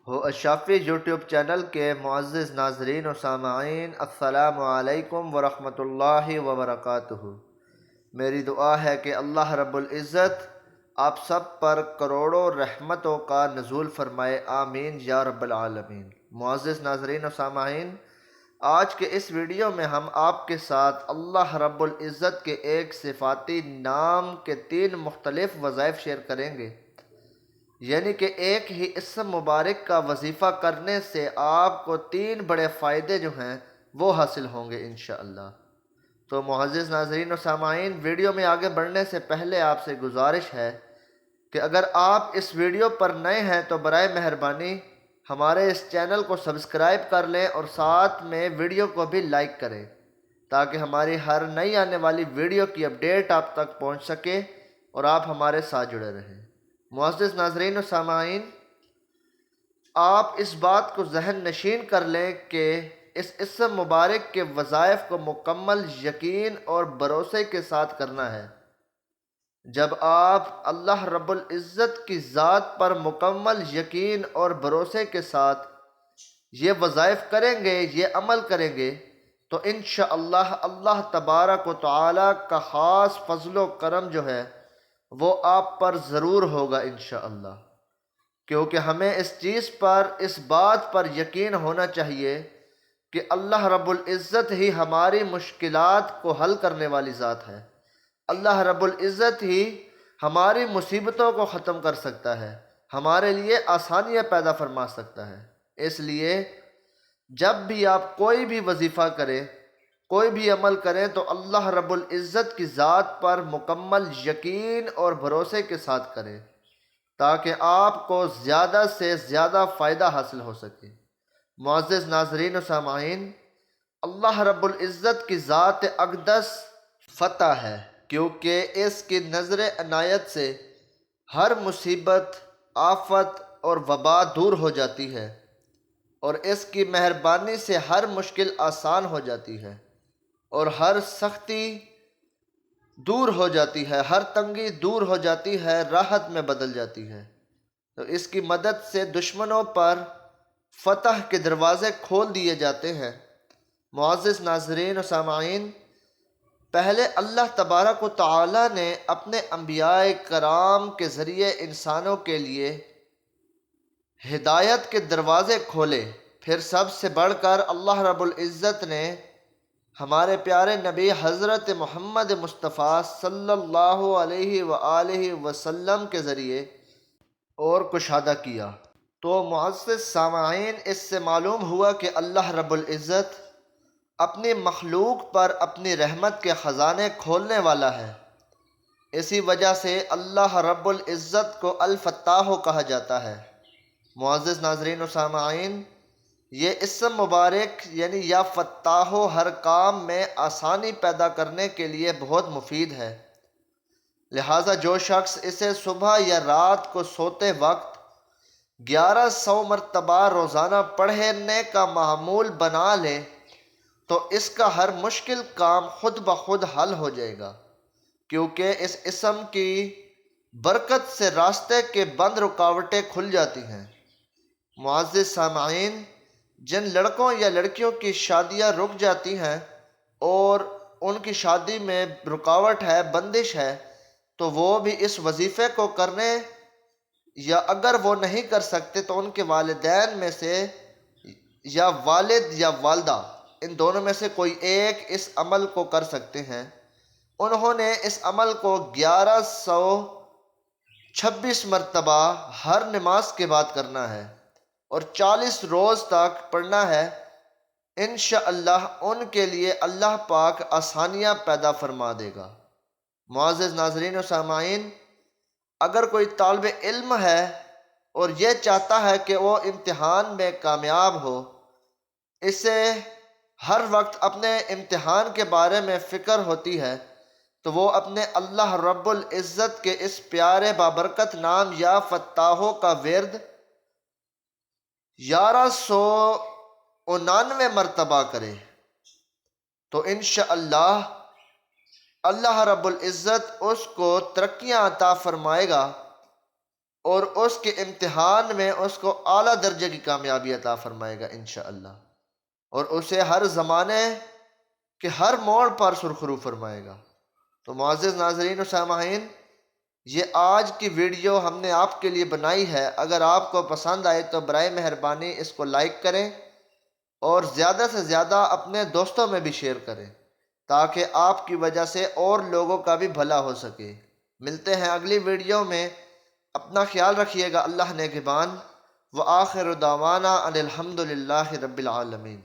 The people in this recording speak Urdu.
ہو اشافی یوٹیوب چینل کے معزز ناظرین و سامعین، السلام علیکم ورحمۃ اللہ وبرکاتہ۔ میری دعا ہے کہ اللہ رب العزت آپ سب پر کروڑوں رحمتوں کا نزول فرمائے، آمین یا رب العالمین۔ معزز ناظرین و سامعین، آج کے اس ویڈیو میں ہم آپ کے ساتھ اللہ رب العزت کے ایک صفاتی نام کے 3 مختلف وظائف شیئر کریں گے، یعنی کہ ایک ہی اسم مبارک کا وظیفہ کرنے سے آپ کو 3 بڑے فائدے جو ہیں وہ حاصل ہوں گے انشاءاللہ۔ تو معزز ناظرین و سامعین، ویڈیو میں آگے بڑھنے سے پہلے آپ سے گزارش ہے کہ اگر آپ اس ویڈیو پر نئے ہیں تو برائے مہربانی ہمارے اس چینل کو سبسکرائب کر لیں اور ساتھ میں ویڈیو کو بھی لائک کریں تاکہ ہماری ہر نئی آنے والی ویڈیو کی اپڈیٹ آپ تک پہنچ سکے اور آپ ہمارے ساتھ جڑے رہیں۔ معزز ناظرین و سامعین، آپ اس بات کو ذہن نشین کر لیں کہ اس اسم مبارک کے وظائف کو مکمل یقین اور بھروسے کے ساتھ کرنا ہے۔ جب آپ اللہ رب العزت کی ذات پر مکمل یقین اور بھروسے کے ساتھ یہ وظائف کریں گے، یہ عمل کریں گے، تو انشاءاللہ اللہ تبارک و تعالی کا خاص فضل و کرم جو ہے وہ آپ پر ضرور ہوگا انشاءاللہ، کیونکہ ہمیں اس چیز پر، اس بات پر یقین ہونا چاہیے کہ اللہ رب العزت ہی ہماری مشکلات کو حل کرنے والی ذات ہے۔ اللہ رب العزت ہی ہماری مصیبتوں کو ختم کر سکتا ہے، ہمارے لیے آسانیاں پیدا فرما سکتا ہے۔ اس لیے جب بھی آپ کوئی بھی وظیفہ کریں، کوئی بھی عمل کریں، تو اللہ رب العزت کی ذات پر مکمل یقین اور بھروسے کے ساتھ کریں تاکہ آپ کو زیادہ سے زیادہ فائدہ حاصل ہو سکے۔ معزز ناظرین و سامعین، اللہ رب العزت کی ذات اقدس فتح ہے، کیونکہ اس کی نظر عنایت سے ہر مصیبت، آفت اور وبا دور ہو جاتی ہے، اور اس کی مہربانی سے ہر مشکل آسان ہو جاتی ہے اور ہر سختی دور ہو جاتی ہے، ہر تنگی دور ہو جاتی ہے، راحت میں بدل جاتی ہے۔ تو اس کی مدد سے دشمنوں پر فتح کے دروازے کھول دیے جاتے ہیں۔ معزز ناظرین و سامعین، پہلے اللہ تبارک و تعالی نے اپنے انبیاء کرام کے ذریعے انسانوں کے لیے ہدایت کے دروازے کھولے، پھر سب سے بڑھ کر اللہ رب العزت نے ہمارے پیارے نبی حضرت محمد مصطفیٰ صلی اللہ علیہ وآلہ وسلم کے ذریعے اور کشادہ کیا۔ تو معزز سامعین، اس سے معلوم ہوا کہ اللہ رب العزت اپنی مخلوق پر اپنی رحمت کے خزانے کھولنے والا ہے۔ اسی وجہ سے اللہ رب العزت کو الفتاح کہا جاتا ہے۔ معزز ناظرین و سامعین، یہ اسم مبارک یعنی یا فتاح ہر کام میں آسانی پیدا کرنے کے لیے بہت مفید ہے، لہٰذا جو شخص اسے صبح یا رات کو سوتے وقت 1100 مرتبہ روزانہ پڑھنے کا معمول بنا لے تو اس کا ہر مشکل کام خود بخود حل ہو جائے گا، کیونکہ اس اسم کی برکت سے راستے کے بند رکاوٹیں کھل جاتی ہیں۔ معزز سامعین، جن لڑکوں یا لڑکیوں کی شادیاں رک جاتی ہیں اور ان کی شادی میں رکاوٹ ہے، بندش ہے، تو وہ بھی اس وظیفے کو کرنے، یا اگر وہ نہیں کر سکتے تو ان کے والدین میں سے یا والد یا والدہ، ان دونوں میں سے کوئی ایک اس عمل کو کر سکتے ہیں۔ انہوں نے اس عمل کو 1126 مرتبہ ہر نماز کے بعد کرنا ہے اور 40 روز تک پڑھنا ہے۔ انشاءاللہ ان کے لیے اللہ پاک آسانیاں پیدا فرما دے گا۔ معزز ناظرین و سامعین، اگر کوئی طالب علم ہے اور یہ چاہتا ہے کہ وہ امتحان میں کامیاب ہو، اسے ہر وقت اپنے امتحان کے بارے میں فکر ہوتی ہے، تو وہ اپنے اللہ رب العزت کے اس پیارے بابرکت نام یا فتاح کا ورد 1199 مرتبہ کرے تو انشاءاللہ اللہ رب العزت اس کو ترقیاں عطا فرمائے گا اور اس کے امتحان میں اس کو اعلیٰ درجے کی کامیابی عطا فرمائے گا انشاءاللہ، اور اسے ہر زمانے کے ہر موڑ پر سرخرو فرمائے گا۔ تو معزز ناظرین و سامعین، یہ آج کی ویڈیو ہم نے آپ کے لیے بنائی ہے۔ اگر آپ کو پسند آئے تو برائے مہربانی اس کو لائک کریں اور زیادہ سے زیادہ اپنے دوستوں میں بھی شیئر کریں تاکہ آپ کی وجہ سے اور لوگوں کا بھی بھلا ہو سکے۔ ملتے ہیں اگلی ویڈیو میں، اپنا خیال رکھیے گا، اللہ نگہبان۔ وآخر دعوانا ان الحمد للہ رب العالمین۔